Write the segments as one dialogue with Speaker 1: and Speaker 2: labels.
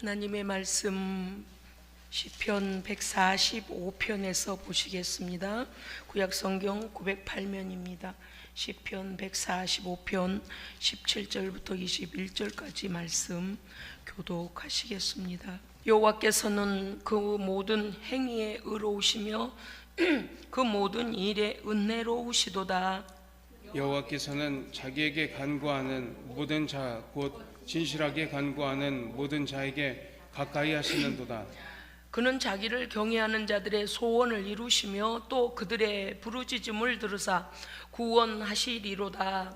Speaker 1: 하나님의 말씀 시편 145편에서 보시겠습니다. 구약성경 908면입니다. 시편 145편 17절부터 21절까지 말씀 교독하시겠습니다. 여호와께서는 그 모든 행위에 의로우시며 그 모든 일에 은혜로우시도다.
Speaker 2: 여호와께서는 자기에게 간구하는 모든 자 곧 진실하게 간구하는 모든 자에게 가까이 하시는도다.
Speaker 1: 그는 자기를 경외하는 자들의 소원을 이루시며 또 그들의 부르짖음을 들으사 구원하시리로다.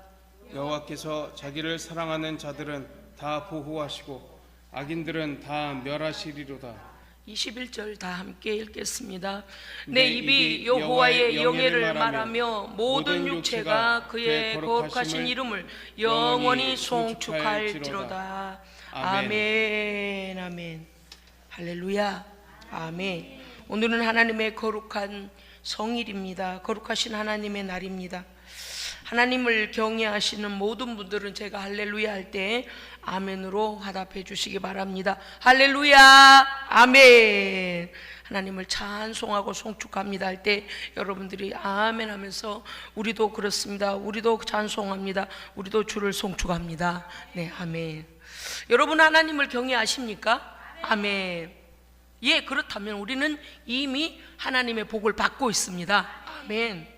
Speaker 2: 여호와께서 자기를 사랑하는 자들은 다 보호하시고 악인들은 다 멸하시리로다.
Speaker 1: 21절 다 함께 읽겠습니다. 내 입이 여호와의 영예를 말하며 모든 육체가 그의 거룩하신 이름을 영원히 송축할지로다. 아멘. 아멘. 할렐루야. 아멘. 오늘은 하나님의 거룩한 성일입니다. 거룩하신 하나님의 날입니다. 하나님을 경외하시는 모든 분들은 제가 할렐루야 할 때 아멘으로 화답해 주시기 바랍니다. 할렐루야. 아멘. 하나님을 찬송하고 송축합니다 할 때 여러분들이 아멘 하면서 우리도 그렇습니다. 우리도 찬송합니다. 우리도 주를 송축합니다. 네, 아멘. 여러분 하나님을 경외하십니까? 아멘. 예, 그렇다면 우리는 이미 하나님의 복을 받고 있습니다. 아멘.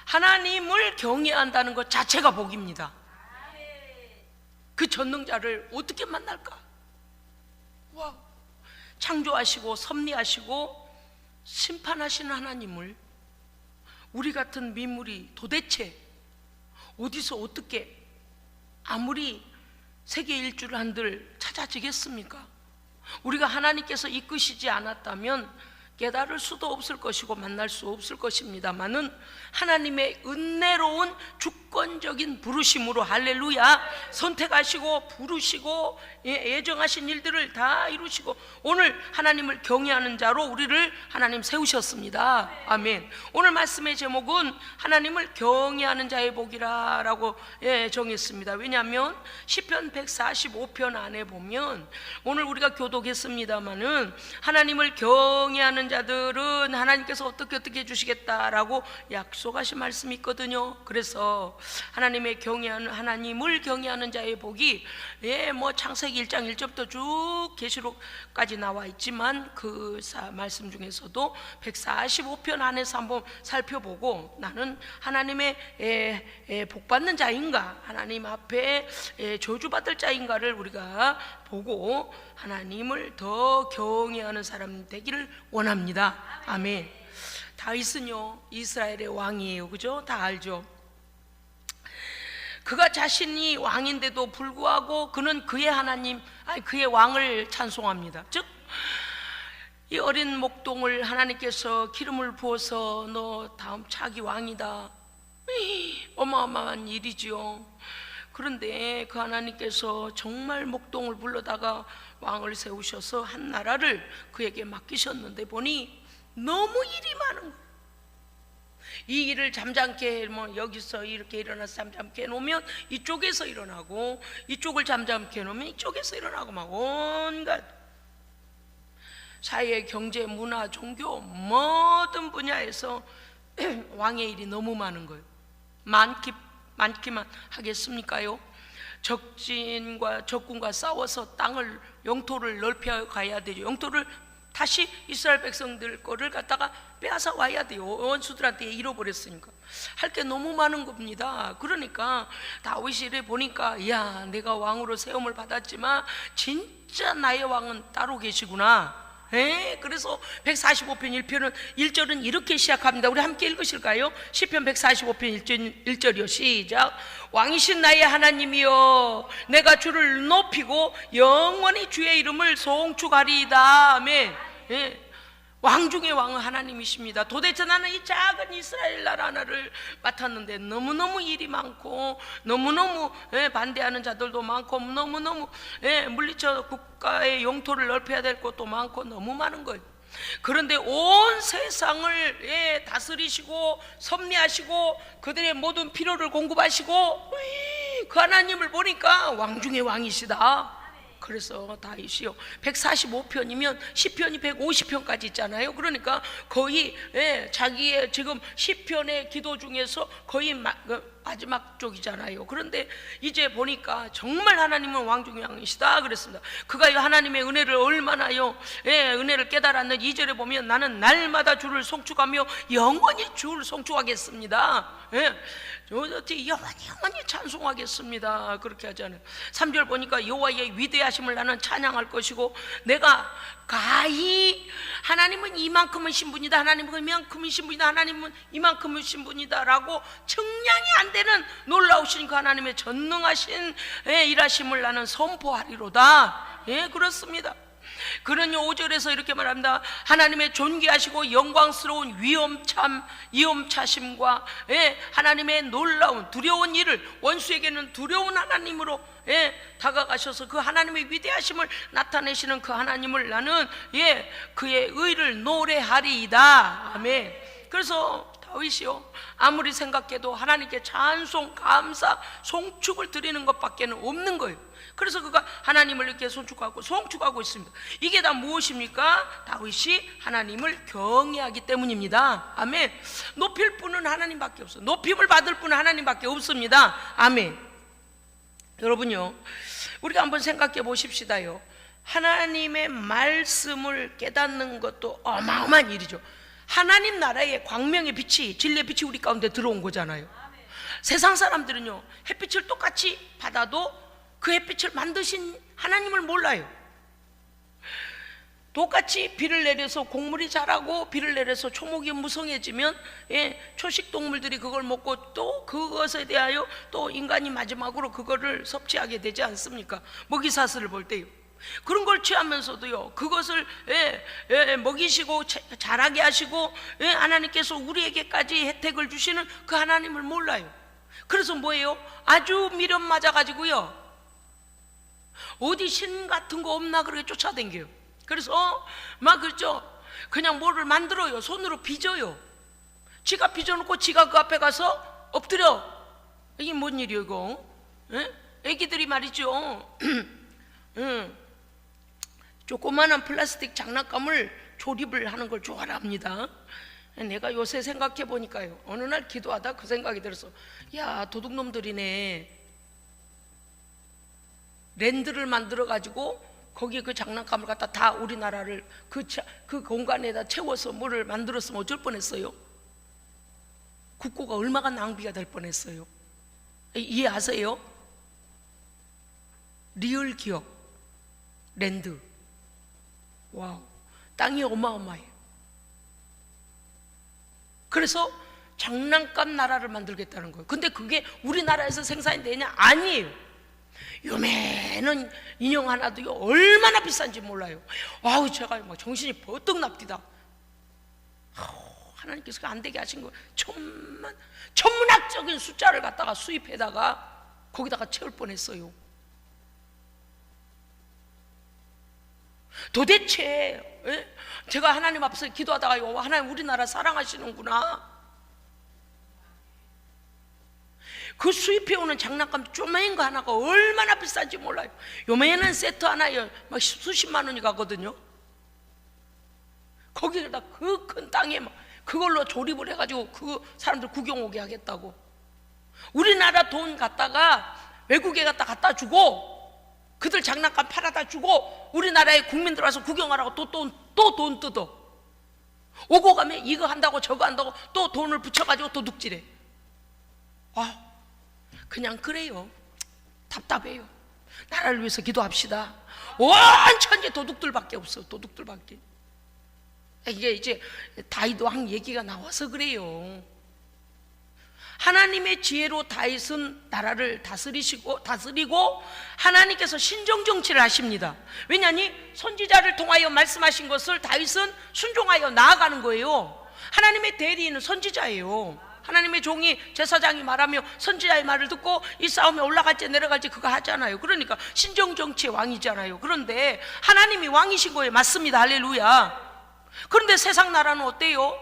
Speaker 1: 하나님을 경외한다는 것 자체가 복입니다. 그 전능자를 어떻게 만날까? 와, 창조하시고 섭리하시고 심판하시는 하나님을 우리 같은 민물이 도대체 어디서 어떻게 아무리 세계 일주를 한들 찾아지겠습니까? 우리가 하나님께서 이끄시지 않았다면 깨달을 수도 없을 것이고 만날 수 없을 것입니다만은 하나님의 은혜로운 주권적인 부르심으로 할렐루야 선택하시고 부르시고 예정하신 일들을 다 이루시고 오늘 하나님을 경외하는 자로 우리를 하나님 세우셨습니다. 아멘. 오늘 말씀의 제목은 하나님을 경외하는 자의 복이라 라고 정했습니다. 왜냐하면 시편 145편 안에 보면 오늘 우리가 교독했습니다마는 하나님을 경외하는 자들은 하나님께서 어떻게 해주시겠다라고 약속하신 말씀이 있거든요. 그래서 하나님의 경외하는 하나님을 경외하는 자의 복이 창세기 1장 1절부터 쭉 계시록까지 나와 있지만 그 말씀 중에서도 145편 안에서 한번 살펴보고 나는 하나님의 복받는 자인가 하나님 앞에 저주받을 자인가를 우리가 보고 하나님을 더 경외하는 사람 되기를 원합니다. 아멘. 다윗은요 이스라엘의 왕이에요. 그죠? 다 알죠? 그가 자신이 왕인데도 불구하고 그는 그의 하나님 그의 왕을 찬송합니다. 즉 이 어린 목동을 하나님께서 기름을 부어서 너 다음 차기 왕이다. 어마어마한 일이지요. 그런데 그 하나님께서 정말 목동을 불러다가 왕을 세우셔서 한 나라를 그에게 맡기셨는데 보니 너무 일이 많은 거예요. 이 일을 잠잠케 여기서 이렇게 일어나서 잠잠케 해놓으면 이쪽에서 일어나고 이쪽을 잠잠케 해놓으면 이쪽에서 일어나고 막 온갖 사회, 경제, 문화, 종교 모든 분야에서 왕의 일이 너무 많은 거예요. 많기만 하겠습니까요? 적군과 싸워서 땅을 영토를 넓혀 가야 되죠. 영토를 다시 이스라엘 백성들 거를 갖다가 빼앗아 와야 돼요. 원수들한테 잃어버렸으니까 할 게 너무 많은 겁니다. 그러니까 다윗이 이래 보니까 야 내가 왕으로 세움을 받았지만 진짜 나의 왕은 따로 계시구나. 그래서 145편 1편은 1절은 이렇게 시작합니다. 우리 함께 읽으실까요? 시편 145편 1절이요 시작. 왕이신 나의 하나님이여 내가 주를 높이고 영원히 주의 이름을 송축하리이다. 아멘. 왕 중의 왕은 하나님이십니다. 도대체 나는 이 작은 이스라엘 나라 하나를 맡았는데 너무너무 일이 많고 너무너무 반대하는 자들도 많고 너무너무 물리쳐 국가의 영토를 넓혀야 될 것도 많고 너무 많은 거예요. 그런데 온 세상을 다스리시고 섭리하시고 그들의 모든 필요를 공급하시고 그 하나님을 보니까 왕 중의 왕이시다. 그래서 다윗이요 145편이면 시편이 150편까지 있잖아요. 그러니까 거의 자기의 지금 시편의 기도 중에서 거의 마지막 쪽이잖아요. 그런데 이제 보니까 정말 하나님은 왕중왕이시다 그랬습니다. 그가 하나님의 은혜를 얼마나요 은혜를 깨달았는 2절에 보면 나는 날마다 주를 송축하며 영원히 주를 송축하겠습니다. 영원히 찬송하겠습니다. 그렇게 하잖아요. 3절 보니까 여호와의 위대하심을 나는 찬양할 것이고 내가 가히 하나님은 이만큼이신 분이다, 하나님은 이만큼이신 분이다, 하나님은 이만큼이신 분이다 라고 측량이 안 되는 놀라우신 그 하나님의 전능하신 일하심을 나는 선포하리로다. 그렇습니다. 그러니 5절에서 이렇게 말합니다. 하나님의 존귀하시고 영광스러운 위엄차심과 하나님의 놀라운 두려운 일을 원수에게는 두려운 하나님으로 다가가셔서 그 하나님의 위대하심을 나타내시는 그 하나님을 나는 그의 의를 노래하리이다. 아멘. 그래서 다윗이요 아무리 생각해도 하나님께 찬송, 감사, 송축을 드리는 것밖에는 없는 거예요. 그래서 그가 하나님을 이렇게 송축하고 있습니다. 이게 다 무엇입니까? 다윗이 하나님을 경외하기 때문입니다. 아멘. 높일 분은 하나님밖에 없어요. 높임을 받을 분은 하나님밖에 없습니다. 아멘. 여러분요 우리가 한번 생각해 보십시다요. 하나님의 말씀을 깨닫는 것도 어마어마한 일이죠. 하나님 나라의 광명의 빛이, 진리의 빛이 우리 가운데 들어온 거잖아요. 세상 사람들은요 햇빛을 똑같이 받아도 그 햇빛을 만드신 하나님을 몰라요. 똑같이 비를 내려서 곡물이 자라고 비를 내려서 초목이 무성해지면 초식 동물들이 그걸 먹고 또 그것에 대하여 또 인간이 마지막으로 그거를 섭취하게 되지 않습니까? 먹이사슬을 볼 때요. 그런 걸 취하면서도요 그것을 먹이시고 자라게 하시고 하나님께서 우리에게까지 혜택을 주시는 그 하나님을 몰라요. 그래서 뭐예요? 아주 미련 맞아가지고요 어디 신 같은 거 없나 그렇게 쫓아다녀요. 그래서 막 그렇죠 그냥 뭐를 만들어요. 손으로 빚어요. 지가 빚어놓고 지가 그 앞에 가서 엎드려. 이게 뭔 일이에요 이거? 애기들이 말이죠 조그마한 플라스틱 장난감을 조립을 하는 걸 좋아합니다. 내가 요새 생각해 보니까요 어느 날 기도하다 그 생각이 들어서 야 도둑놈들이네. 랜드를 만들어 가지고 거기에 그 장난감을 갖다 다 우리나라를 그 공간에다 채워서 뭐를 만들었으면 어쩔 뻔했어요. 국고가 얼마나 낭비가 될 뻔했어요. 이해하세요? 리얼 기업 랜드. 와우, 땅이 어마어마해요. 그래서 장난감 나라를 만들겠다는 거예요. 근데 그게 우리나라에서 생산이 되냐? 아니에요. 요매는 인형 하나도요 얼마나 비싼지 몰라요. 와우, 제가 막 정신이 버뜩 납디다. 하나님께서 안 되게 하신 거예요. 천문학적인 숫자를 갖다가 수입해다가 거기다가 채울 뻔했어요. 도대체 제가 하나님 앞에서 기도하다가 하나님 우리나라 사랑하시는구나. 그 수입해오는 장난감 쪼매인 거 하나가 얼마나 비싼지 몰라요. 요매는 세트 하나에 막 수십만 원이 가거든요. 거기에다 그 큰 땅에 막 그걸로 조립을 해가지고 그 사람들 구경 오게 하겠다고. 우리나라 돈 갖다가 외국에 갖다 주고 그들 장난감 팔아다 주고 우리나라의 국민들 와서 구경하라고 또 돈 뜯어. 오고 가면 이거 한다고 저거 한다고 또 돈을 붙여가지고 도둑질해. 그냥 그래요. 답답해요. 나라를 위해서 기도합시다. 온 천지 도둑들밖에 없어. 도둑들밖에. 이게 이제 다윗 왕 얘기가 나와서 그래요. 하나님의 지혜로 다윗은 나라를 다스리고 하나님께서 신정정치를 하십니다. 왜냐하니 선지자를 통하여 말씀하신 것을 다윗은 순종하여 나아가는 거예요. 하나님의 대리인은 선지자예요. 하나님의 종이 제사장이 말하며 선지자의 말을 듣고 이 싸움에 올라갈지 내려갈지 그거 하잖아요. 그러니까 신정정치의 왕이잖아요. 그런데 하나님이 왕이신 거예요. 맞습니다. 할렐루야. 그런데 세상 나라는 어때요?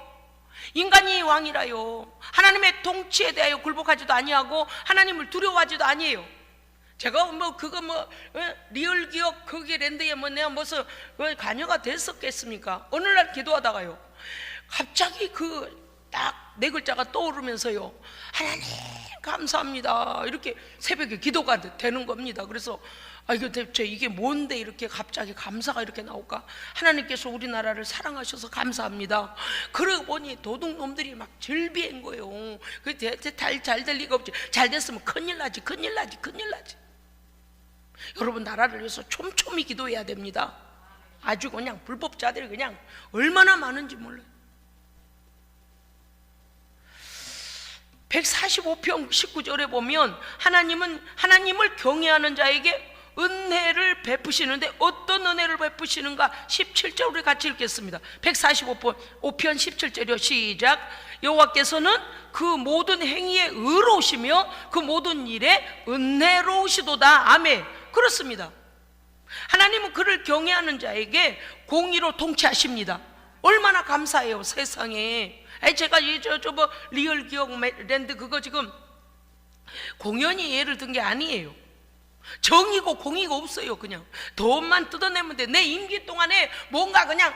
Speaker 1: 인간이 왕이라요. 하나님의 통치에 대하여 굴복하지도 아니하고 하나님을 두려워하지도 아니에요. 제가 뭐 그거 뭐 리얼 기억 거기 랜드에 뭐 내가 무슨 관여가 됐었겠습니까? 어느 날 기도하다가요, 갑자기 그 딱 네 글자가 떠오르면서요, 하나님 감사합니다, 이렇게 새벽에 기도가 되는 겁니다. 그래서 이거 대체 이게 뭔데 이렇게 갑자기 감사가 이렇게 나올까? 하나님께서 우리나라를 사랑하셔서 감사합니다. 그러고 보니 도둑놈들이 막 절비한 거예요. 그 잘 될 리가 없지. 잘 됐으면 큰일 나지. 여러분, 나라를 위해서 촘촘히 기도해야 됩니다. 아주 그냥 불법자들이 그냥 얼마나 많은지 몰라요. 145편 19절에 보면 하나님을 경외하는 자에게 은혜를 베푸시는데 어떤 은혜를 베푸시는가? 17절 우리 같이 읽겠습니다. 145편 17절이요. 시작. 여호와께서는 그 모든 행위에 의로우시며 그 모든 일에 은혜로우시도다. 아멘. 그렇습니다. 하나님은 그를 경외하는 자에게 공의로 통치하십니다. 얼마나 감사해요, 세상에. 제가 뭐 리얼 기억 랜드 그거 지금 공연히 예를 든 게 아니에요. 정의고 공의가 없어요. 그냥 돈만 뜯어내면 돼. 내 임기 동안에 뭔가 그냥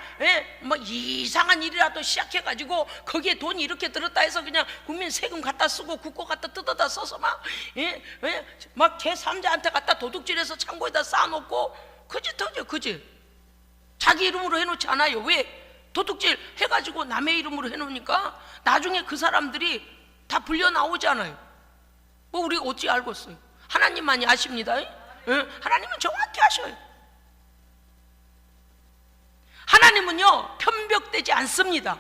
Speaker 1: 뭐 이상한 일이라도 시작해가지고 거기에 돈이 이렇게 들었다 해서 그냥 국민 세금 갖다 쓰고 국고 갖다 뜯어다 써서 막 제3자한테 갖다 도둑질해서 창고에다 쌓아놓고 그지 자기 이름으로 해놓지 않아요. 왜? 도둑질 해가지고 남의 이름으로 해놓으니까 나중에 그 사람들이 다 불려 나오잖아요. 뭐 우리가 어찌 알겠어요? 하나님만이 아십니다. 하나님은 정확히 아셔요. 하나님은요 편벽되지 않습니다.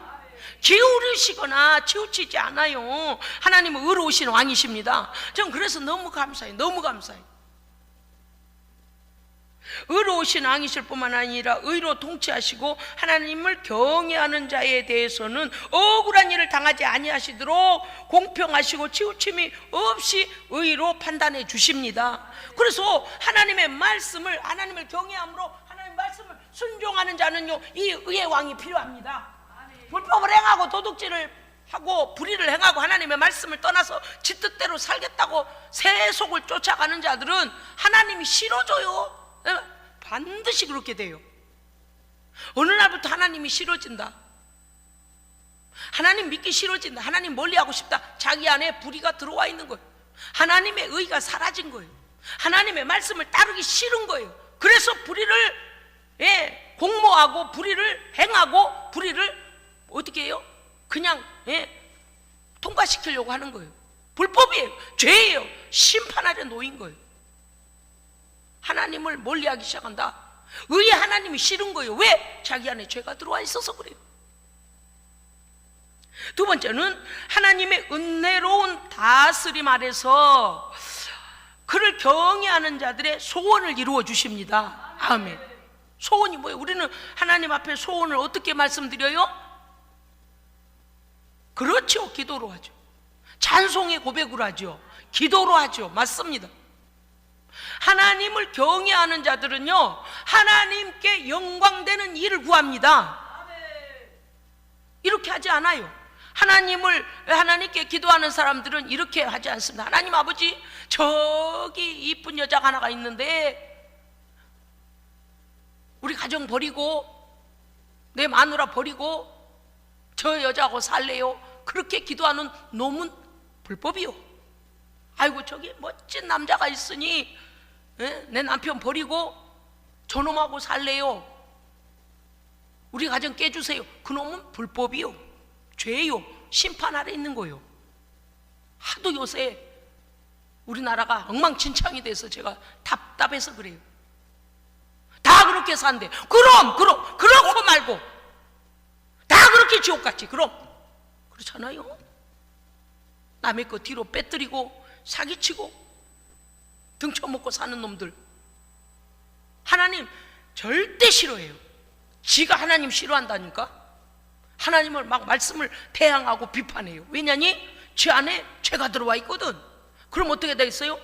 Speaker 1: 기울이시거나 치우치지 않아요. 하나님은 의로우신 왕이십니다. 저는 그래서 너무 감사해요. 의로우신 왕이실 뿐만 아니라 의로 통치하시고 하나님을 경외하는 자에 대해서는 억울한 일을 당하지 아니하시도록 공평하시고 치우침이 없이 의로 판단해 주십니다. 그래서 하나님의 말씀을, 하나님을 경외함으로 하나님의 말씀을 순종하는 자는요 이 의의 왕이 필요합니다. 불법을 행하고 도둑질을 하고 불의를 행하고 하나님의 말씀을 떠나서 지 뜻대로 살겠다고 세속을 쫓아가는 자들은 하나님이 싫어져요. 반드시 그렇게 돼요. 어느 날부터 하나님이 싫어진다, 하나님 믿기 싫어진다, 하나님 멀리하고 싶다, 자기 안에 불의가 들어와 있는 거예요. 하나님의 의가 사라진 거예요. 하나님의 말씀을 따르기 싫은 거예요. 그래서 불의를 공모하고 불의를 행하고 불의를 어떻게 해요? 그냥 통과시키려고 하는 거예요. 불법이에요. 죄예요. 심판 아래 놓인 거예요. 하나님을 멀리하기 시작한다. 의의 하나님이 싫은 거예요. 왜? 자기 안에 죄가 들어와 있어서 그래요. 두 번째는 하나님의 은혜로운 다스림 아래서 그를 경외하는 자들의 소원을 이루어 주십니다. 아멘. 소원이 뭐예요? 우리는 하나님 앞에 소원을 어떻게 말씀드려요? 그렇죠. 기도로 하죠. 찬송의 고백으로 하죠. 기도로 하죠. 맞습니다. 하나님을 경외하는 자들은요 하나님께 영광되는 일을 구합니다. 이렇게 하지 않아요. 하나님께 기도하는 사람들은 이렇게 하지 않습니다. 하나님 아버지, 저기 이쁜 여자가 하나가 있는데 우리 가정 버리고 내 마누라 버리고 저 여자하고 살래요. 그렇게 기도하는 놈은 불법이요. 아이고 저기 멋진 남자가 있으니 내 남편 버리고 저놈하고 살래요. 우리 가정 깨주세요. 그놈은 불법이요, 죄요, 심판 아래 있는 거예요. 하도 요새 우리나라가 엉망진창이 돼서 제가 답답해서 그래요. 다 그렇게 산대. 그렇고 말고 다 그렇게 지옥같이. 그렇잖아요. 남의 거 뒤로 빼뜨리고 사기치고 등쳐먹고 사는 놈들 하나님 절대 싫어해요. 지가 하나님 싫어한다니까. 하나님을 막 말씀을 대항하고 비판해요. 왜냐니? 지 안에 죄가 들어와 있거든. 그럼 어떻게 되겠어요?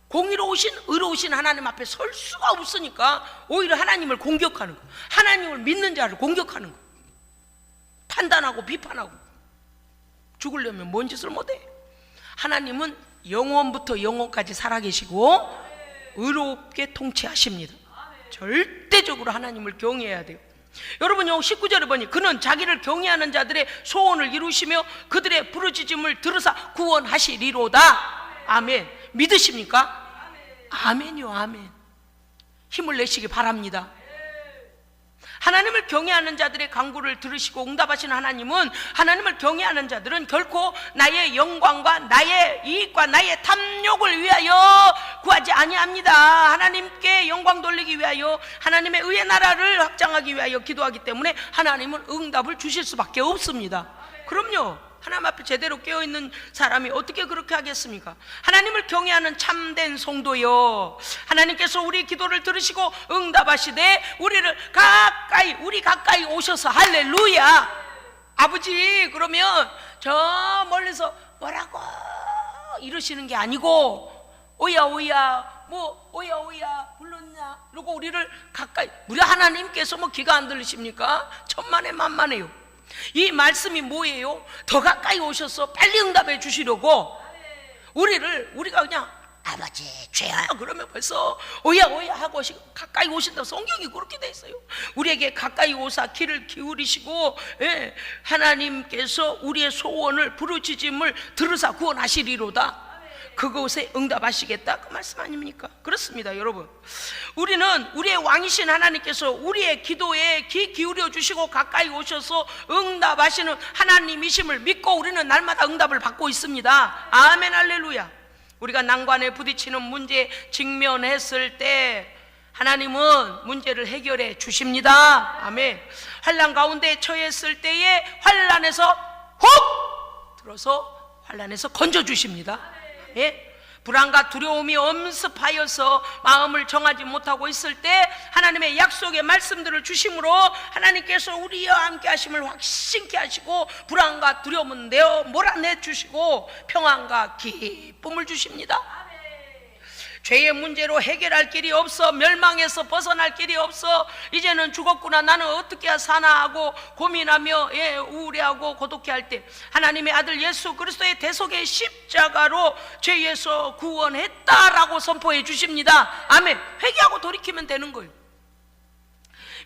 Speaker 1: 공의로우신 의로우신 하나님 앞에 설 수가 없으니까 오히려 하나님을 공격하는 거, 하나님을 믿는 자를 공격하는 거, 판단하고 비판하고. 죽으려면 뭔 짓을 못해? 하나님은 영원부터 영원까지 살아계시고 의롭게 통치하십니다. 절대적으로 하나님을 경외해야 돼요. 여러분요 19절에 보니 그는 자기를 경외하는 자들의 소원을 이루시며 그들의 부르짖음을 들으사 구원하시리로다. 아멘. 믿으십니까? 아멘요. 아멘. 힘을 내시기 바랍니다. 하나님을 경외하는 자들의 간구를 들으시고 응답하시는 하나님은, 하나님을 경외하는 자들은 결코 나의 영광과 나의 이익과 나의 탐욕을 위하여 구하지 아니합니다. 하나님께 영광 돌리기 위하여, 하나님의 의의 나라를 확장하기 위하여 기도하기 때문에 하나님은 응답을 주실 수밖에 없습니다. 그럼요. 하나님 앞에 제대로 깨어있는 사람이 어떻게 그렇게 하겠습니까? 하나님을 경외하는 참된 성도요, 하나님께서 우리 기도를 들으시고 응답하시되 우리 가까이 오셔서 할렐루야. 아버지 그러면 저 멀리서 뭐라고 이러시는 게 아니고 오야 불렀냐 이러고 우리를 가까이, 우리 하나님께서 뭐 귀가 안 들리십니까? 천만에 만만해요. 이 말씀이 뭐예요? 더 가까이 오셔서 빨리 응답해 주시려고 우리가 그냥 아버지 죄야 그러면 벌써 오야 하고 가까이 오신다. 성경이 그렇게 돼 있어요. 우리에게 가까이 오사 귀를 기울이시고, 예, 하나님께서 우리의 소원을 부르짖음을 들으사 구원하시리로다. 그것에 응답하시겠다, 그 말씀 아닙니까? 그렇습니다. 여러분, 우리는 우리의 왕이신 하나님께서 우리의 기도에 귀 기울여 주시고 가까이 오셔서 응답하시는 하나님이심을 믿고 우리는 날마다 응답을 받고 있습니다. 아멘 할렐루야. 우리가 난관에 부딪히는 문제에 직면했을 때 하나님은 문제를 해결해 주십니다. 아멘. 환난 가운데 처했을 때에 환난에서 훅 들어서 환난에서 건져 주십니다. 예? 불안과 두려움이 엄습하여서 마음을 정하지 못하고 있을 때 하나님의 약속의 말씀들을 주심으로 하나님께서 우리와 함께 하심을 확신케 하시고 불안과 두려움은 몰아내 주시고 평안과 기쁨을 주십니다. 죄의 문제로 해결할 길이 없어 멸망에서 벗어날 길이 없어 이제는 죽었구나 나는 어떻게 사나 하고 고민하며, 예, 우울해하고 고독해할 때 하나님의 아들 예수 그리스도의 대속의 십자가로 죄에서 구원했다라고 선포해 주십니다. 아멘. 회개하고 돌이키면 되는 거예요.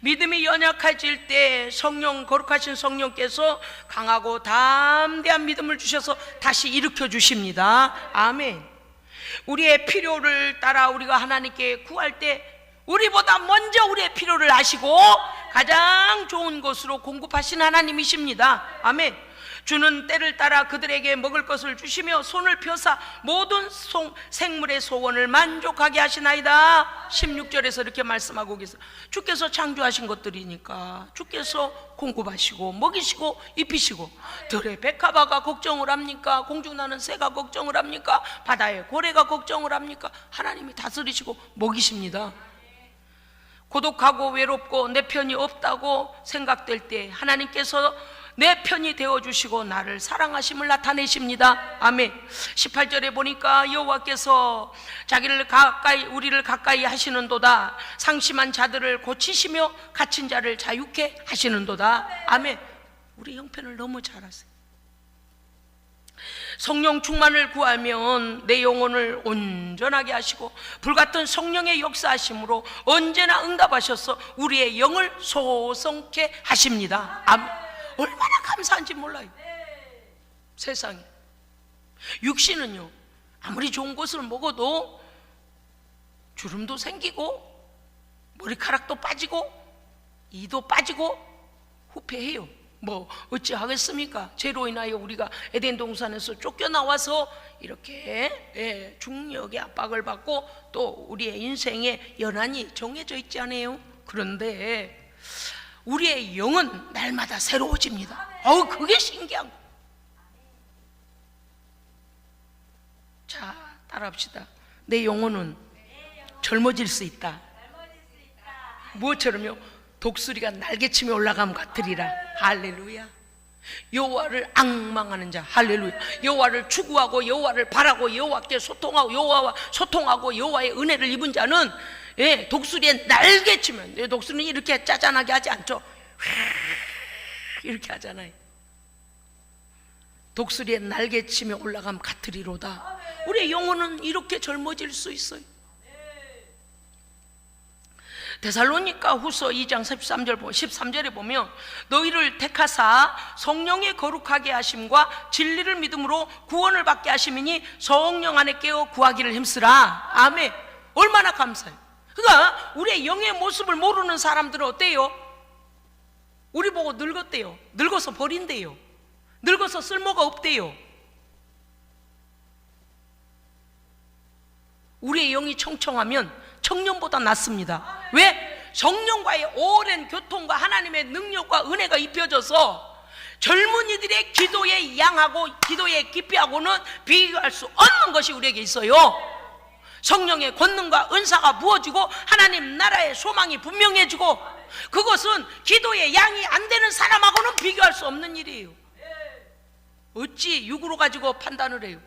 Speaker 1: 믿음이 연약해질 때 성령, 거룩하신 성령께서 강하고 담대한 믿음을 주셔서 다시 일으켜 주십니다. 아멘. 우리의 필요를 따라 우리가 하나님께 구할 때 우리보다 먼저 우리의 필요를 아시고 가장 좋은 것으로 공급하신 하나님이십니다. 아멘. 주는 때를 따라 그들에게 먹을 것을 주시며 손을 펴사 모든 생물의 소원을 만족하게 하시나이다. 16절에서 이렇게 말씀하고 계세요. 주께서 창조하신 것들이니까 주께서 공급하시고 먹이시고 입히시고, 들의 백합화가 걱정을 합니까? 공중나는 새가 걱정을 합니까? 바다의 고래가 걱정을 합니까? 하나님이 다스리시고 먹이십니다. 고독하고 외롭고 내 편이 없다고 생각될 때 하나님께서 내 편이 되어주시고 나를 사랑하심을 나타내십니다. 아멘. 18절에 보니까 여호와께서 우리를 가까이 하시는도다. 상심한 자들을 고치시며 갇힌 자를 자유케 하시는도다. 아멘. 우리 형편을 너무 잘 아세요. 성령 충만을 구하면 내 영혼을 온전하게 하시고 불같은 성령의 역사하심으로 언제나 응답하셔서 우리의 영을 소성케 하십니다. 아멘. 얼마나 감사한지 몰라요. 세상에 육신은요 아무리 좋은 것을 먹어도 주름도 생기고 머리카락도 빠지고 이도 빠지고 후패해요. 뭐 어찌 하겠습니까? 죄로 인하여 우리가 에덴 동산에서 쫓겨나와서 이렇게 중력의 압박을 받고 또 우리의 인생에 연한이 정해져 있지 않아요? 그런데 우리의 영은 날마다 새로워집니다. 그게 신기한 거. 자, 따라합시다. 내 영혼은 젊어질 수 있다. 무엇처럼요? 독수리가 날개치며 올라감 같으리라. 할렐루야. 여호와를 앙망하는 자, 할렐루야. 여호와를 추구하고 여호와를 바라고 여호와께 소통하고 여호와와 소통하고 여호와의 은혜를 입은 자는, 예, 독수리의 날개치면, 독수리는 이렇게 짜잔하게 하지 않죠. 이렇게 하잖아요. 독수리의 날개치며 올라감 같으리로다. 우리의 영혼은 이렇게 젊어질 수 있어요. 데살로니가 후서 2장 13절에 보면 너희를 택하사 성령의 거룩하게 하심과 진리를 믿음으로 구원을 받게 하심이니 성령 안에 깨어 구하기를 힘쓰라. 아멘. 얼마나 감사해요. 그러니까 우리의 영의 모습을 모르는 사람들은 어때요? 우리 보고 늙었대요. 늙어서 버린대요. 늙어서 쓸모가 없대요. 우리의 영이 청청하면 청년보다 낫습니다. 왜? 성령과의 오랜 교통과 하나님의 능력과 은혜가 입혀져서 젊은이들의 기도에 양하고 기도의 깊이하고는 비교할 수 없는 것이 우리에게 있어요. 성령의 권능과 은사가 부어지고 하나님 나라의 소망이 분명해지고, 그것은 기도의 양이 안 되는 사람하고는 비교할 수 없는 일이에요. 어찌 육으로 가지고 판단을 해요?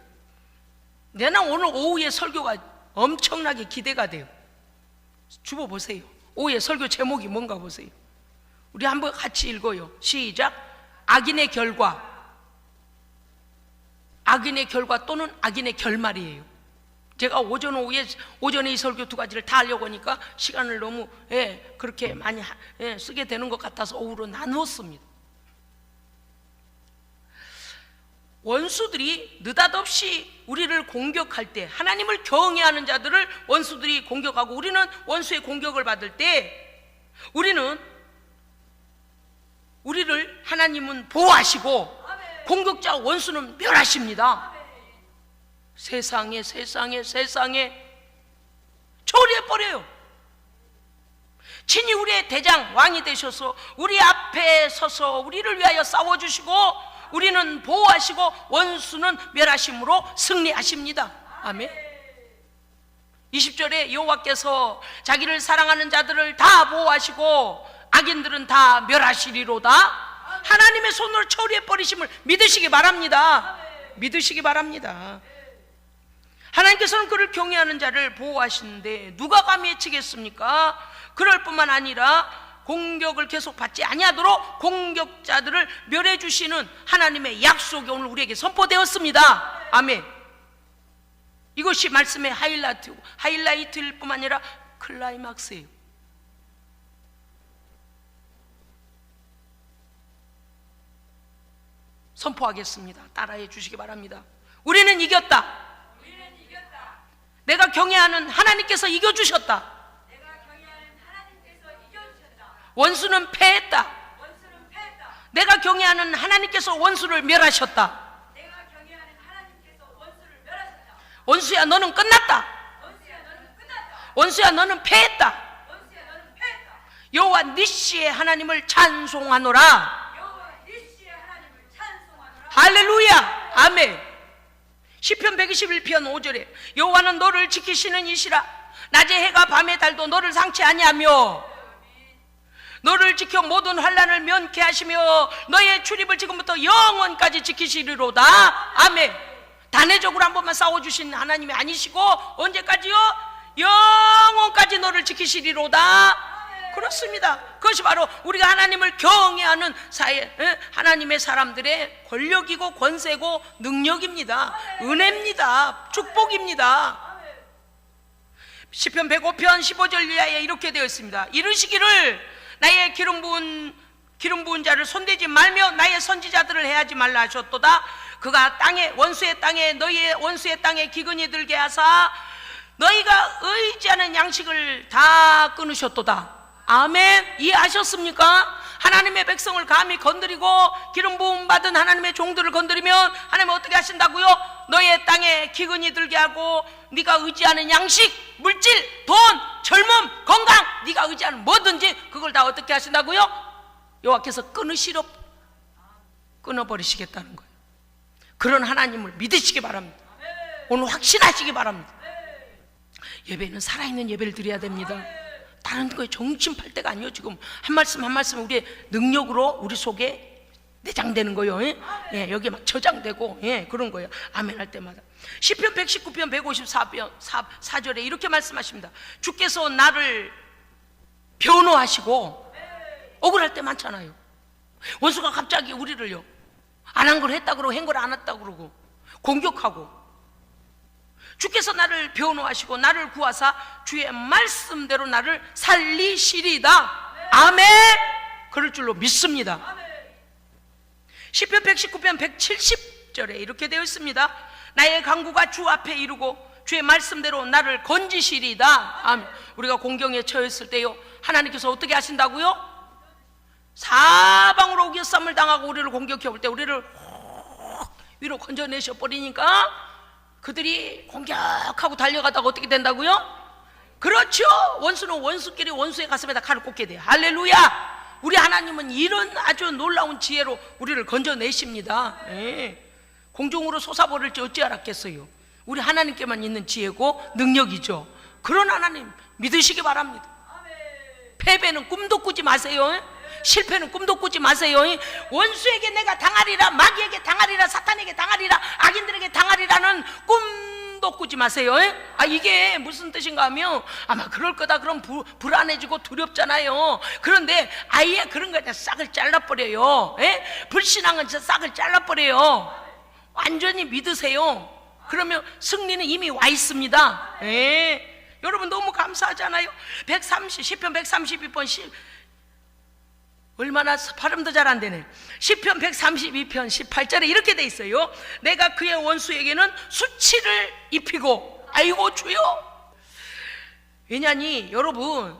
Speaker 1: 내가 오늘 오후에 설교가 엄청나게 기대가 돼요. 주보 보세요. 오후에 설교 제목이 뭔가 보세요. 우리 한번 같이 읽어요. 시작. 악인의 결과. 악인의 결과 또는 악인의 결말이에요. 제가 오전에 이 설교 두 가지를 다 하려고 하니까 시간을 너무 그렇게 많이 쓰게 되는 것 같아서 오후로 나누었습니다. 원수들이 느닷없이 우리를 공격할 때, 하나님을 경외하는 자들을 원수들이 공격하고 우리는 원수의 공격을 받을 때, 우리를 하나님은 보호하시고 공격자 원수는 멸하십니다. 세상에 처리해버려요. 친히 우리의 대장 왕이 되셔서 우리 앞에 서서 우리를 위하여 싸워주시고 우리는 보호하시고 원수는 멸하심으로 승리하십니다. 아멘. 20절에 여호와께서 자기를 사랑하는 자들을 다 보호하시고 악인들은 다 멸하시리로다. 하나님의 손으로 처리해버리심을 믿으시기 바랍니다. 믿으시기 바랍니다. 하나님께서는 그를 경외하는 자를 보호하시는데 누가 감히 해치겠습니까? 그럴 뿐만 아니라 공격을 계속 받지 아니하도록 공격자들을 멸해 주시는 하나님의 약속이 오늘 우리에게 선포되었습니다. 아멘. 이것이 말씀의 하이라이트일 뿐만 아니라 클라이막스예요. 선포하겠습니다. 따라해 주시기 바랍니다. 우리는 이겼다. 내가 경외하는 하나님께서 이겨주셨다. 원수는 패했다. 내가 경외하는 하나님께서 원수를 멸하셨다. 원수야 너는 끝났다. 원수야 너는 패했다. 여호와 니시의 하나님을 찬송하노라. 할렐루야. 아멘. 시편 121편 5절에 여호와는 너를 지키시는 이시라. 낮에 해가 밤에 달도 너를 상치 아니하며 너를 지켜 모든 환난을 면케 하시며 너의 출입을 지금부터 영원까지 지키시리로다. 아멘. 단회적으로 한 번만 싸워주신 하나님이 아니시고 언제까지요? 영원까지 너를 지키시리로다. 그렇습니다. 그것이 바로 우리가 하나님을 경외하는 하나님의 사람들의 권력이고 권세고 능력입니다. 은혜입니다. 축복입니다. 시편 105편 15절 이하에 이렇게 되어 있습니다. 이르시기를 나의 기름 부은 자를 손대지 말며 나의 선지자들을 해하지 말라 하셨도다. 그가 원수의 땅에 너희의 원수의 땅에 기근이 들게 하사 너희가 의지하는 양식을 다 끊으셨도다. 아멘. 이해하셨습니까? 하나님의 백성을 감히 건드리고 기름 부음 받은 하나님의 종들을 건드리면 하나님은 어떻게 하신다고요? 너의 땅에 기근이 들게 하고 네가 의지하는 양식, 물질, 돈, 젊음, 건강, 네가 의지하는 뭐든지 그걸 다 어떻게 하신다고요? 여호와께서 끊어버리시겠다는 거예요. 그런 하나님을 믿으시기 바랍니다. 오늘 확신하시기 바랍니다. 예배는 살아있는 예배를 드려야 됩니다. 다른 거에 정신 팔 때가 아니에요. 지금 한 말씀 한 말씀 우리의 능력으로 우리 속에 내장되는 거예요. 여기 막 저장되고 그런 거예요. 아멘 할 때마다. 시편 119편 154편 4절에 이렇게 말씀하십니다. 주께서 나를 변호하시고 억울할 때 많잖아요. 원수가 갑자기 우리를요 안 한 걸 했다 그러고 한 걸 안 했다 그러고 공격하고 주께서 나를 변호하시고 나를 구하사 주의 말씀대로 나를 살리시리다. 아멘. 그럴 줄로 믿습니다. 시편 119편 170절에 이렇게 되어 있습니다. 나의 강구가 주 앞에 이르고 주의 말씀대로 나를 건지시리다. 아멘. 우리가 공경에 처했을 때요, 하나님께서 어떻게 하신다고요? 사방으로 오기싸움을 당하고 우리를 공격해 올 때 우리를 위로 건져내셔 버리니까 그들이 공격하고 달려가다가 어떻게 된다고요? 그렇죠. 원수는 원수끼리 원수의 가슴에다 칼을 꽂게 돼요. 할렐루야. 우리 하나님은 이런 아주 놀라운 지혜로 우리를 건져내십니다. 공중으로 솟아버릴지 어찌 알았겠어요. 우리 하나님께만 있는 지혜고 능력이죠. 그런 하나님 믿으시기 바랍니다. 패배는 꿈도 꾸지 마세요. 실패는 꿈도 꾸지 마세요. 원수에게 내가 당하리라, 마귀에게 당하리라, 사탄에게 당하리라, 악인들에게 당하리라는 꿈도 꾸지 마세요. 이게 무슨 뜻인가 하면 아마 그럴 거다 그럼 불안해지고 두렵잖아요. 그런데 아예 그런 거 그냥 싹을 잘라버려요. 불신앙은 진짜 싹을 잘라버려요. 완전히 믿으세요. 그러면 승리는 이미 와 있습니다. 여러분 너무 감사하잖아요. 시편 132편 얼마나 발음도 잘 안 되네. 시편 132편 18절에 이렇게 돼 있어요. 내가 그의 원수에게는 수치를 입히고. 아이고 주여. 왜냐니 여러분,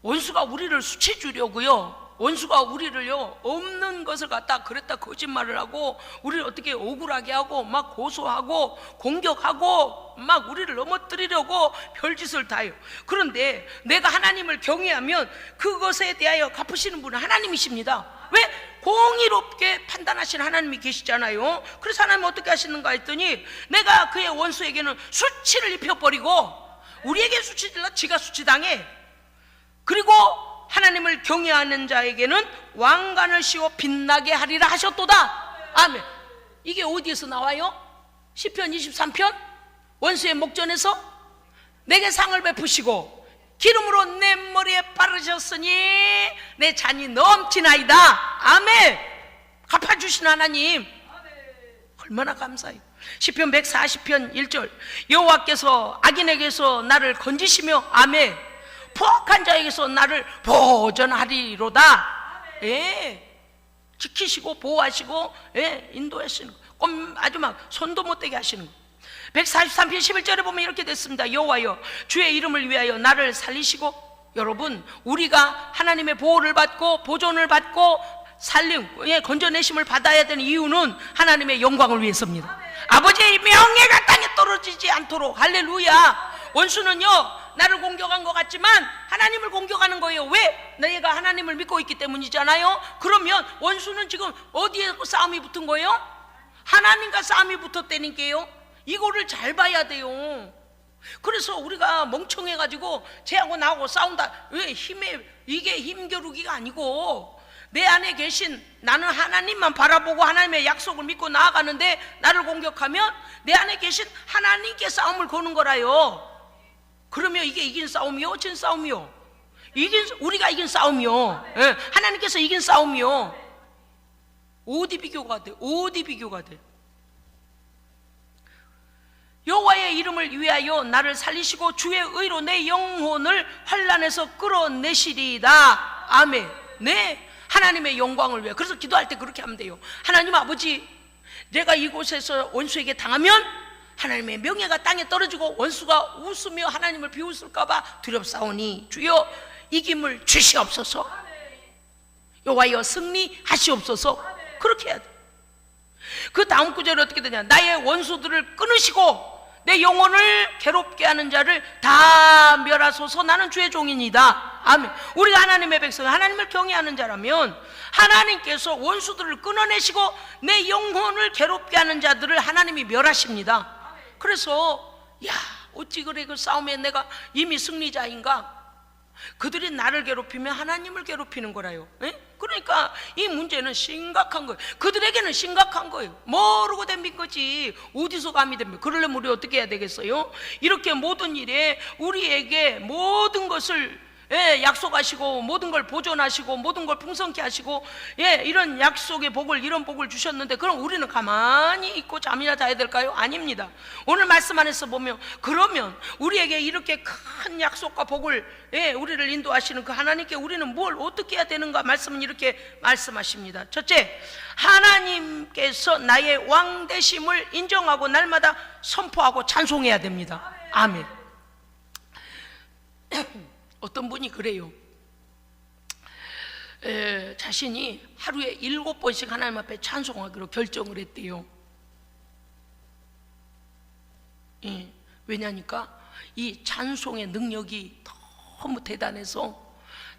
Speaker 1: 원수가 우리를 수치 주려고요, 원수가 우리를요 없는 것을 갖다 그랬다 거짓말을 하고 우리를 어떻게 억울하게 하고 막 고소하고 공격하고 막 우리를 넘어뜨리려고 별짓을 다 해요. 그런데 내가 하나님을 경외하면 그것에 대하여 갚으시는 분은 하나님이십니다. 왜? 공의롭게 판단하시는 하나님이 계시잖아요. 그래서 하나님은 어떻게 하시는가 했더니 내가 그의 원수에게는 수치를 입혀버리고, 우리에게 수치질러 지가 수치당해. 그리고 하나님을 경외하는 자에게는 왕관을 씌워 빛나게 하리라 하셨도다. 아멘. 이게 어디에서 나와요? 시편 23편 원수의 목전에서 내게 상을 베푸시고 기름으로 내 머리에 바르셨으니 내 잔이 넘치나이다. 아멘. 갚아주신 하나님 얼마나 감사해요. 시편 140편 1절 여호와께서 악인에게서 나를 건지시며 아멘 포악한 자에게서 나를 보전하리로다. 지키시고 보호하시고 인도하시는 거, 아주 막 손도 못 대게 하시는 거. 143편 11절에 보면 이렇게 됐습니다. 여호와여 주의 이름을 위하여 나를 살리시고. 여러분, 우리가 하나님의 보호를 받고 보존을 받고 살림, 건져내심을 받아야 되는 이유는 하나님의 영광을 위해서입니다. 아버지의 명예가 땅에 떨어지지 않도록. 할렐루야. 원수는요 나를 공격한 것 같지만 하나님을 공격하는 거예요. 왜? 내가 하나님을 믿고 있기 때문이잖아요. 그러면 원수는 지금 어디에 싸움이 붙은 거예요? 하나님과 싸움이 붙었다니까요. 이거를 잘 봐야 돼요. 그래서 우리가 멍청해가지고 쟤하고 나하고 싸운다. 왜? 이게 힘겨루기가 아니고 내 안에 계신, 나는 하나님만 바라보고 하나님의 약속을 믿고 나아가는데 나를 공격하면 내 안에 계신 하나님께 싸움을 거는 거라요. 그러면 이게 이긴 싸움이요? 진 싸움이요? 우리가 이긴 싸움이요. 하나님께서 이긴 싸움이요. 어디 비교가 돼? 어디 비교가 돼? 여호와의 이름을 위하여 나를 살리시고 주의 의로 내 영혼을 환난에서 끌어내시리다. 아멘. 네, 하나님의 영광을 위해. 그래서 기도할 때 그렇게 하면 돼요. 하나님 아버지, 내가 이곳에서 원수에게 당하면 하나님의 명예가 땅에 떨어지고 원수가 웃으며 하나님을 비웃을까봐 두렵사오니 주여 이김을 주시옵소서. 여호와여 승리하시옵소서. 그렇게 해야 돼. 그 다음 구절이 어떻게 되냐? 나의 원수들을 끊으시고 내 영혼을 괴롭게 하는 자를 다 멸하소서. 나는 주의 종이니이다. 아멘. 우리가 하나님의 백성, 하나님을 경외하는 자라면 하나님께서 원수들을 끊어내시고 내 영혼을 괴롭게 하는 자들을 하나님이 멸하십니다. 그래서 어찌 그래, 그 싸움에 내가 이미 승리자인가? 그들이 나를 괴롭히면 하나님을 괴롭히는 거라요. 그러니까 이 문제는 심각한 거예요. 그들에게는 심각한 거예요. 모르고 덤빈 거지 어디서 감히 덤벼. 그러려면 우리 어떻게 해야 되겠어요? 이렇게 모든 일에 우리에게 모든 것을 약속하시고 모든 걸 보존하시고 모든 걸 풍성케 하시고 이런 약속의 복을, 이런 복을 주셨는데 그럼 우리는 가만히 있고 잠이나 자야 될까요? 아닙니다. 오늘 말씀 안에서 보면 그러면 우리에게 이렇게 큰 약속과 복을 우리를 인도하시는 그 하나님께 우리는 뭘 어떻게 해야 되는가? 말씀은 이렇게 말씀하십니다. 첫째, 하나님께서 나의 왕 되심을 인정하고 날마다 선포하고 찬송해야 됩니다. 아멘. 어떤 분이 그래요. 자신이 하루에 7번씩 하나님 앞에 찬송하기로 결정을 했대요. 왜냐니까 이 찬송의 능력이 너무 대단해서,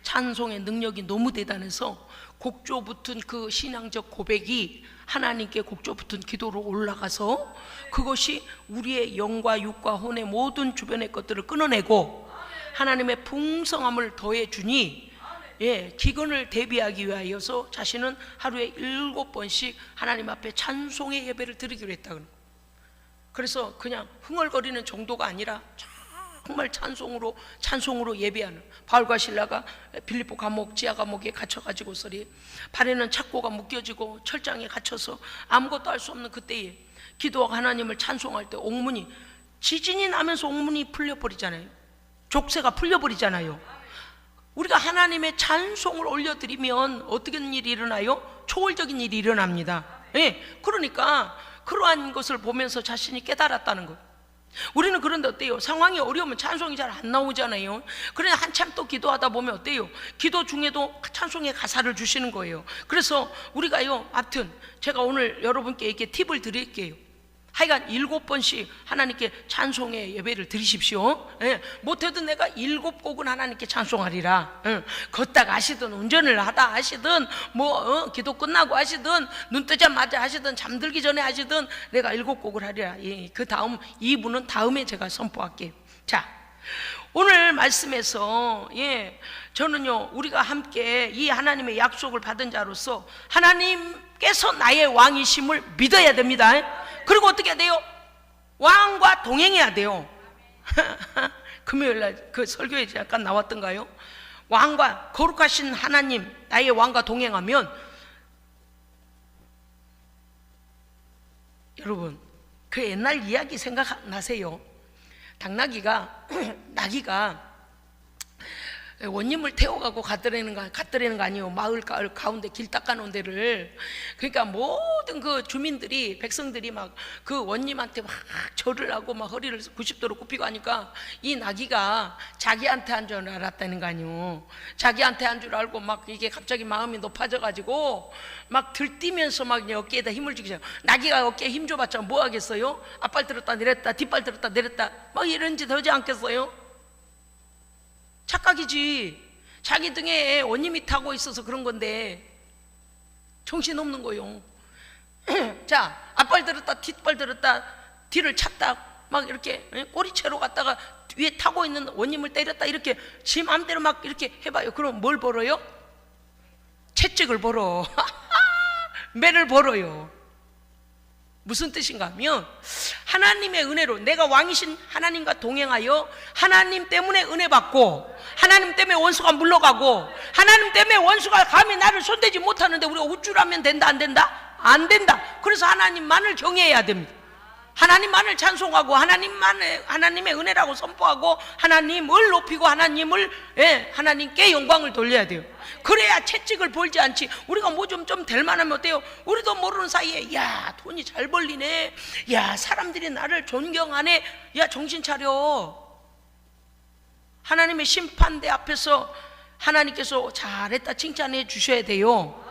Speaker 1: 찬송의 능력이 너무 대단해서 곡조 붙은 그 신앙적 고백이 하나님께 곡조 붙은 기도로 올라가서 그것이 우리의 영과 육과 혼의 모든 주변의 것들을 끊어내고 하나님의 풍성함을 더해주니 기근을 대비하기 위하여서 자신은 하루에 7번씩 하나님 앞에 찬송의 예배를 드리기로 했다는 거예요. 그래서 그냥 흥얼거리는 정도가 아니라 정말 찬송으로 예배하는, 바울과 실라가 빌립보 감옥, 지하 감옥에 갇혀가지고서리 발에는 착고가 묶여지고 철장에 갇혀서 아무것도 할 수 없는 그때에 기도하고 하나님을 찬송할 때 옥문이, 지진이 나면서 옥문이 풀려버리잖아요. 족쇄가 풀려버리잖아요. 우리가 하나님의 찬송을 올려드리면 어떤 일이 일어나요? 초월적인 일이 일어납니다. 그러니까 그러한 것을 보면서 자신이 깨달았다는 거예요. 우리는 그런데 어때요? 상황이 어려우면 찬송이 잘 안 나오잖아요. 그러나 한참 또 기도하다 보면 어때요? 기도 중에도 찬송의 가사를 주시는 거예요. 그래서 우리가요, 하여튼 제가 오늘 여러분께 이렇게 팁을 드릴게요. 하여간 7번씩 하나님께 찬송의 예배를 드리십시오. 못해도 내가 7곡은 하나님께 찬송하리라. 걷다가 하시든 운전을 하다 하시든 기도 끝나고 하시든 눈 뜨자마자 하시든 잠들기 전에 하시든 내가 7곡을 하리라. 그 다음 2부는 다음에 제가 선포할게요. 자, 오늘 말씀에서 저는요, 우리가 함께 이 하나님의 약속을 받은 자로서 하나님께서 나의 왕이심을 믿어야 됩니다. 그리고 어떻게 해야 돼요? 왕과 동행해야 돼요. 금요일날 그 설교에 잠깐 나왔던가요? 왕과, 거룩하신 하나님, 나의 왕과 동행하면, 여러분 그 옛날 이야기 생각나세요? 나귀가 원님을 태워가고 갔더라는 거 아니에요. 마을 가운데 길 닦아놓은 데를. 그러니까 모든 그 주민들이, 백성들이 막 그 원님한테 막 절을 하고 막 허리를 90도로 굽히고 하니까 이 나귀가 자기한테 한 줄 알았다는 거 아니에요. 자기한테 한 줄 알고 막 이게 갑자기 마음이 높아져가지고 막 들뛰면서 막 어깨에다 힘을 주기 시작해요. 나귀가 어깨에 힘 줘봤자 뭐 하겠어요? 앞발 들었다 내렸다, 뒷발 들었다 내렸다 막 이런 짓 하지 않겠어요? 착각이지. 자기 등에 원님이 타고 있어서 그런 건데 정신없는 거요. 자, 앞발 들었다 뒷발 들었다 뒤를 찼다 막 이렇게 꼬리채로 갔다가 위에 타고 있는 원님을 때렸다 이렇게 지 마음대로 막 이렇게 해봐요. 그럼 뭘 벌어요? 채찍을 벌어. 매를 벌어요. 무슨 뜻인가 하면 하나님의 은혜로 내가 왕이신 하나님과 동행하여 하나님 때문에 은혜 받고 하나님 때문에 원수가 물러가고 하나님 때문에 원수가 감히 나를 손대지 못하는데 우리가 우쭐하면 된다 안 된다? 안 된다. 그래서 하나님만을 경외해야 됩니다. 하나님만을 찬송하고 하나님의 은혜라고 선포하고 하나님을 높이고 하나님께 영광을 돌려야 돼요. 그래야 채찍을 벌지 않지. 우리가 뭐 좀 될 만하면 어때요? 우리도 모르는 사이에 야 돈이 잘 벌리네, 야 사람들이 나를 존경하네, 야 정신 차려. 하나님의 심판대 앞에서 하나님께서 잘했다 칭찬해 주셔야 돼요.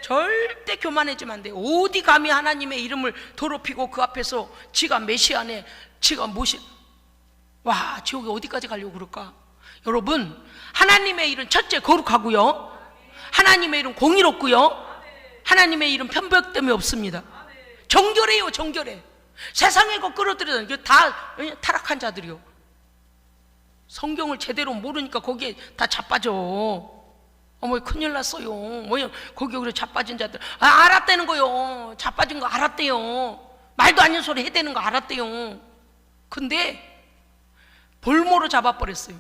Speaker 1: 절대 교만해지면 안 돼요. 어디 감히 하나님의 이름을 더럽히고 그 앞에서 지가 메시아네, 지가 무엇이, 와 지옥에 어디까지 가려고 그럴까? 여러분, 하나님의 일은 첫째 거룩하고요, 하나님의 일은 공의롭고요, 하나님의 일은 편벽됨이 없습니다. 정결해요. 정결해. 세상의 것 끌어들이는 게 다 타락한 자들이요. 성경을 제대로 모르니까 거기에 다 자빠져. 어머 큰일 났어요. 뭐야 거기 그래 자빠진 자들 알았다는 거요. 자빠진 거 알았대요. 말도 안 되는 소리 해대는 거 알았대요. 근데 볼모로 잡아버렸어요.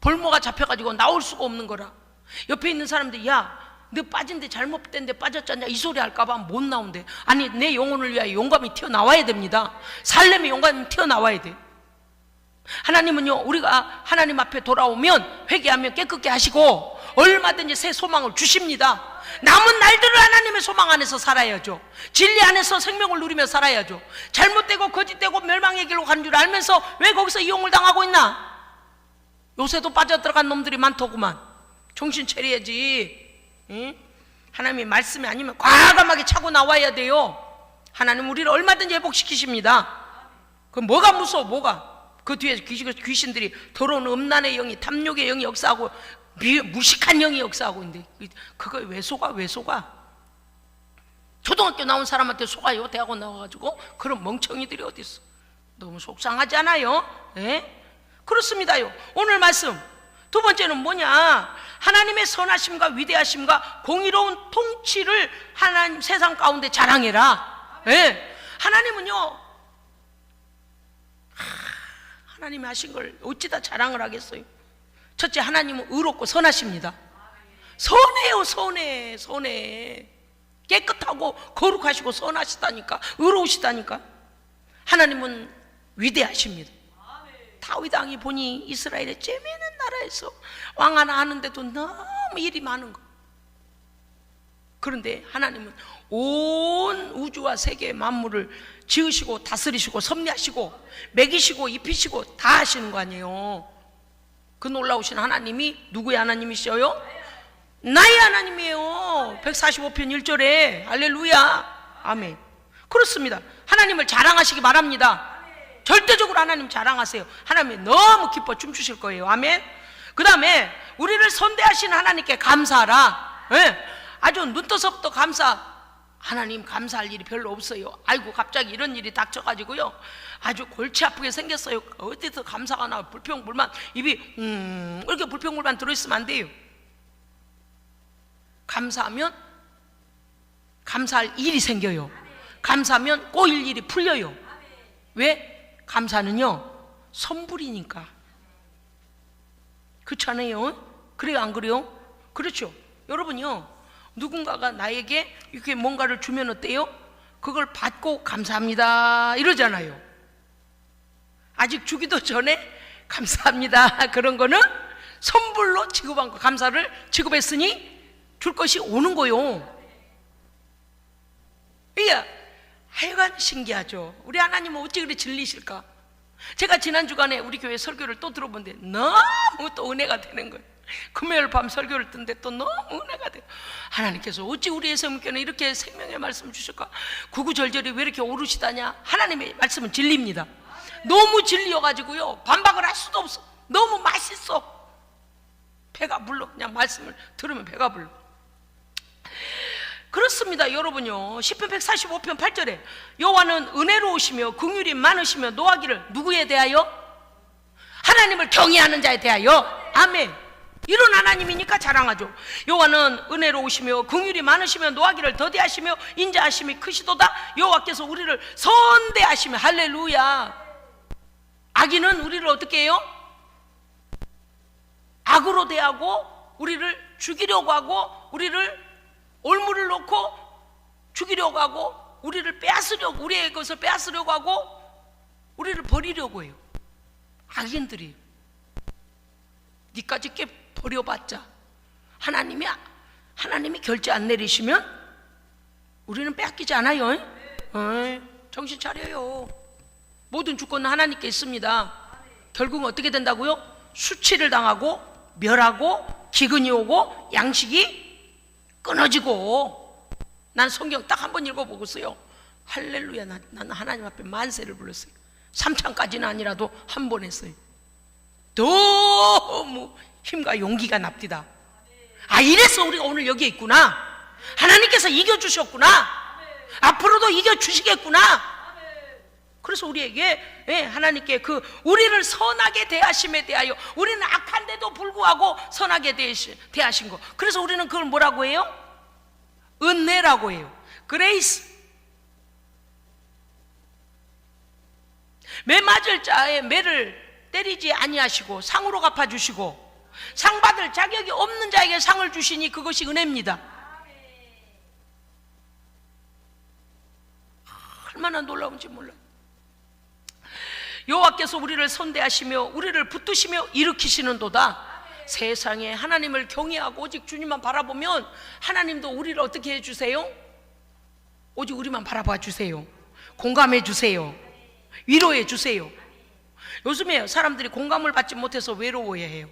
Speaker 1: 볼모가 잡혀가지고 나올 수가 없는 거라. 옆에 있는 사람들이 야, 너 빠진데 잘못된 데 빠졌잖냐 이 소리 할까봐 못 나온대. 아니, 내 영혼을 위하여 용감히 튀어나와야 됩니다. 살렘의 용감히 튀어나와야 돼. 하나님은요, 우리가 하나님 앞에 돌아오면 회개하면 깨끗게 하시고 얼마든지 새 소망을 주십니다. 남은 날들을 하나님의 소망 안에서 살아야죠. 진리 안에서 생명을 누리며 살아야죠. 잘못되고 거짓되고 멸망의 길로 가는 줄 알면서 왜 거기서 이용을 당하고 있나? 요새도 빠져들어간 놈들이 많더구만. 정신 차려야지. 응? 하나님의 말씀이 아니면 과감하게 차고 나와야 돼요. 하나님 우리를 얼마든지 회복시키십니다. 그럼 뭐가 무서워? 뭐가? 그 뒤에 귀신들이 더러운 음란의 영이, 탐욕의 영이 역사하고 무식한 영이 역사하고 있는데 그거 왜 속아? 왜 속아? 초등학교 나온 사람한테 속아요? 대학원 나와가지고? 그런 멍청이들이 어디 있어? 너무 속상하지 않아요? 예? 그렇습니다요. 오늘 말씀 두 번째는 뭐냐? 하나님의 선하심과 위대하심과 공의로운 통치를 하나님 세상 가운데 자랑해라. 예? 하나님은요, 하나님이 하신 걸 어찌다 자랑을 하겠어요? 첫째, 하나님은 의롭고 선하십니다. 선해요. 선해. 선해. 깨끗하고 거룩하시고 선하시다니까. 의로우시다니까. 하나님은 위대하십니다. 다윗 왕이 보니 이스라엘의 재미있는 나라에서 왕 하나 하는데도 너무 일이 많은 거. 그런데 하나님은 온 우주와 세계 만물을 지으시고 다스리시고 섭리하시고 먹이시고 입히시고 다 하시는 거 아니에요. 그 놀라우신 하나님이 누구의 하나님이셔요? 나의 하나님이에요. 145편 1절에 할렐루야. 아멘. 그렇습니다. 하나님을 자랑하시기 바랍니다. 절대적으로 하나님 자랑하세요. 하나님이 너무 기뻐 춤추실 거예요. 아멘. 그 다음에 우리를 선대하신 하나님께 감사하라. 네. 아주 눈떠서부터 하나님 감사할 일이 별로 없어요. 아이고 갑자기 이런 일이 닥쳐가지고요 아주 골치 아프게 생겼어요. 어디서 감사가 나와. 불평불만 입이 이렇게 불평불만 들어있으면 안 돼요. 감사하면 감사할 일이 생겨요. 감사하면 꼬일 일이 풀려요. 왜? 감사는요 선불이니까. 그렇잖아요. 그래요 안 그래요? 그렇죠. 여러분요, 누군가가 나에게 이렇게 뭔가를 주면 어때요? 그걸 받고 감사합니다 이러잖아요. 아직 주기도 전에 감사합니다 그런 거는 선불로 지급한 거. 감사를 지급했으니 줄 것이 오는 거요. 이게 하여간 신기하죠. 우리 하나님은 어찌 그리 진리실까? 제가 지난 주간에 우리 교회 설교를 또 들어본데 너무 또 은혜가 되는 거예요. 금요일 밤 설교를 듣는데 또 너무 은혜가 돼요. 하나님께서 어찌 우리의 생명교회는 이렇게 생명의 말씀을 주실까? 구구절절이 왜 이렇게 오르시다냐? 하나님의 말씀은 진리입니다. 너무 진리여가지고요 반박을 할 수도 없어. 너무 맛있어. 배가 불러. 그냥 말씀을 들으면 배가 불러. 그렇습니다. 여러분요, 시편 145편 8절에 여호와는 은혜로우시며 긍휼이 많으시며 노하기를 누구에 대하여? 하나님을 경외하는 자에 대하여. 아멘. 이런 하나님이니까 자랑하죠. 여호와는 은혜로우시며 긍휼이 많으시며 노하기를 더디하시며 인자하심이 크시도다. 여호와께서 우리를 선대하시며. 할렐루야. 악인은 우리를 어떻게 해요? 악으로 대하고 우리를 죽이려고 하고 우리를 올무를 놓고 죽이려고 하고 우리를 빼앗으려고, 우리의 것을 빼앗으려고 하고 우리를 버리려고 해요. 악인들이. 니까지 꽤 버려봤자 하나님이 결제 안 내리시면 우리는 빼앗기지 않아요. 정신 차려요. 모든 주권은 하나님께 있습니다. 결국은 어떻게 된다고요? 수치를 당하고 멸하고 기근이 오고 양식이 끊어지고. 난 성경 딱 한 번 읽어보고서요 할렐루야, 나는 하나님 앞에 만세를 불렀어요. 3창까지는 아니라도 한 번 했어요. 너무 힘과 용기가 납디다. 아, 이래서 우리가 오늘 여기에 있구나. 하나님께서 이겨주셨구나. 앞으로도 이겨주시겠구나. 그래서 우리에게 하나님께 그 우리를 선하게 대하심에 대하여, 우리는 악한데도 불구하고 선하게 대하신 거, 그래서 우리는 그걸 뭐라고 해요? 은혜라고 해요. 그레이스. 매 맞을 자에 매를 때리지 아니하시고 상으로 갚아주시고 상 받을 자격이 없는 자에게 상을 주시니 그것이 은혜입니다. 얼마나 놀라운지 몰라요. 여호와께서 우리를 선대하시며 우리를 붙드시며 일으키시는도다. 세상에 하나님을 경외하고 오직 주님만 바라보면 하나님도 우리를 어떻게 해주세요? 오직 우리만 바라봐 주세요. 공감해 주세요. 위로해 주세요. 요즘에 사람들이 공감을 받지 못해서 외로워해요.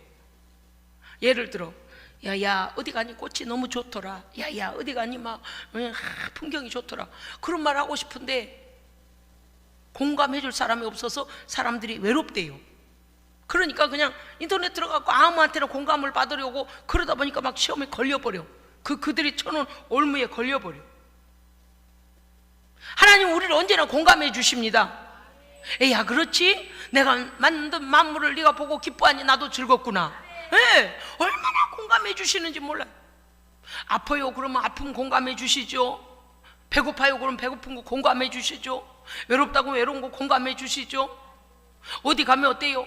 Speaker 1: 예를 들어, 야야 어디 가니 꽃이 너무 좋더라. 야야 어디 가니 막 풍경이 좋더라. 그런 말 하고 싶은데 공감해 줄 사람이 없어서 사람들이 외롭대요. 그러니까 그냥 인터넷 들어가고 아무한테나 공감을 받으려고 그러다 보니까 막 시험에 걸려버려. 그들이 쳐놓은 올무에 걸려버려. 하나님 우리를 언제나 공감해 주십니다. 에야 그렇지? 내가 만든 만물을 네가 보고 기뻐하니 나도 즐겁구나. 네, 얼마나 공감해 주시는지 몰라요. 아파요 그러면 아픔 공감해 주시죠. 배고파요 그러면 배고픈 거 공감해 주시죠. 외롭다고 외로운 거 공감해 주시죠. 어디 가면 어때요?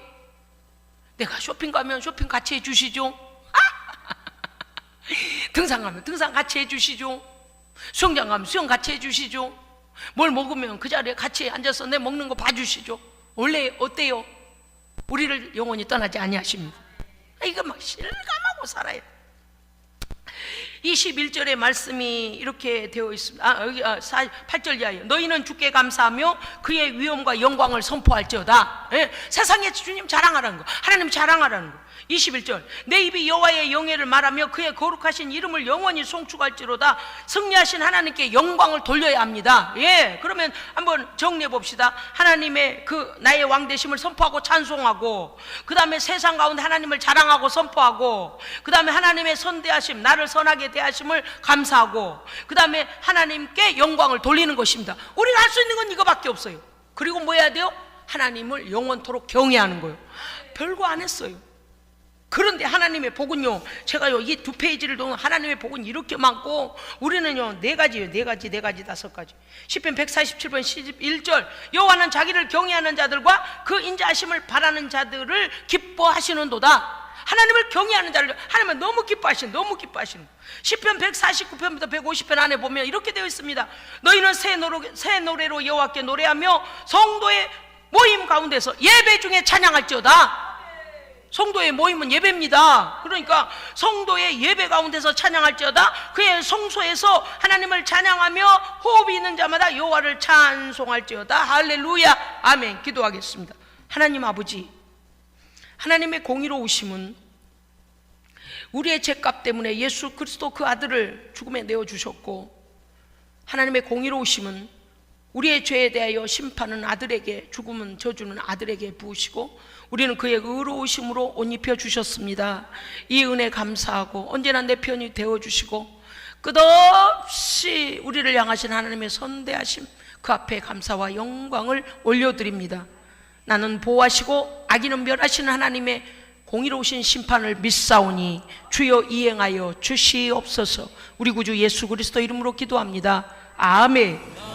Speaker 1: 내가 쇼핑 가면 쇼핑 같이 해 주시죠. 등산 가면 등산 같이 해 주시죠. 수영장 가면 수영 같이 해 주시죠. 뭘 먹으면 그 자리에 같이 앉아서 내 먹는 거 봐주시죠. 원래 어때요? 우리를 영원히 떠나지 아니하십니다. 이거 막 실감하고 살아요. 21절의 말씀이 이렇게 되어 있습니다. 여기 8절 이하에 너희는 주께 감사하며 그의 위엄과 영광을 선포할지어다. 예, 세상에 주님 자랑하라는 거, 하나님 자랑하라는 거. 21절 내 입이 여호와의 영예를 말하며 그의 거룩하신 이름을 영원히 송축할지로다. 승리하신 하나님께 영광을 돌려야 합니다. 예, 그러면 한번 정리해 봅시다. 하나님의 그 나의 왕 되심을 선포하고 찬송하고, 그 다음에 세상 가운데 하나님을 자랑하고 선포하고, 그 다음에 하나님의 선대하심, 나를 선하게 대하심을 감사하고, 그 다음에 하나님께 영광을 돌리는 것입니다. 우리가 할 수 있는 건 이거밖에 없어요. 그리고 뭐 해야 돼요? 하나님을 영원토록 경외하는 거예요. 별거 안 했어요. 그런데 하나님의 복은요, 제가요 이 2페이지를 보면 하나님의 복은 이렇게 많고, 우리는요 4가지예요. 4가지 5가지. 시편 147편 11절 여호와는 자기를 경외하는 자들과 그 인자하심을 바라는 자들을 기뻐하시는도다. 하나님을 경외하는 자를 하나님은 너무 기뻐하시는 시편 149편부터 150편 안에 보면 이렇게 되어 있습니다. 너희는 새 노래로 여호와께 노래하며 성도의 모임 가운데서 예배 중에 찬양할지어다. 성도의 모임은 예배입니다. 그러니까 성도의 예배 가운데서 찬양할지어다. 그의 성소에서 하나님을 찬양하며 호흡이 있는 자마다 여호와를 찬송할지어다. 할렐루야 아멘. 기도하겠습니다. 하나님 아버지, 하나님의 공의로우심은 우리의 죄값 때문에 예수 그리스도 그 아들을 죽음에 내어주셨고, 하나님의 공의로우심은 우리의 죄에 대하여 심판은 아들에게, 죽음은 저주는 아들에게 부으시고 우리는 그의 의로우심으로 옷 입혀주셨습니다. 이 은혜 감사하고 언제나 내 편이 되어주시고 끝없이 우리를 향하신 하나님의 선대하심, 그 앞에 감사와 영광을 올려드립니다. 나는 보호하시고 악인은 멸하시는 하나님의 공의로우신 심판을 믿사오니 주여 이행하여 주시옵소서. 우리 구주 예수 그리스도 이름으로 기도합니다. 아멘.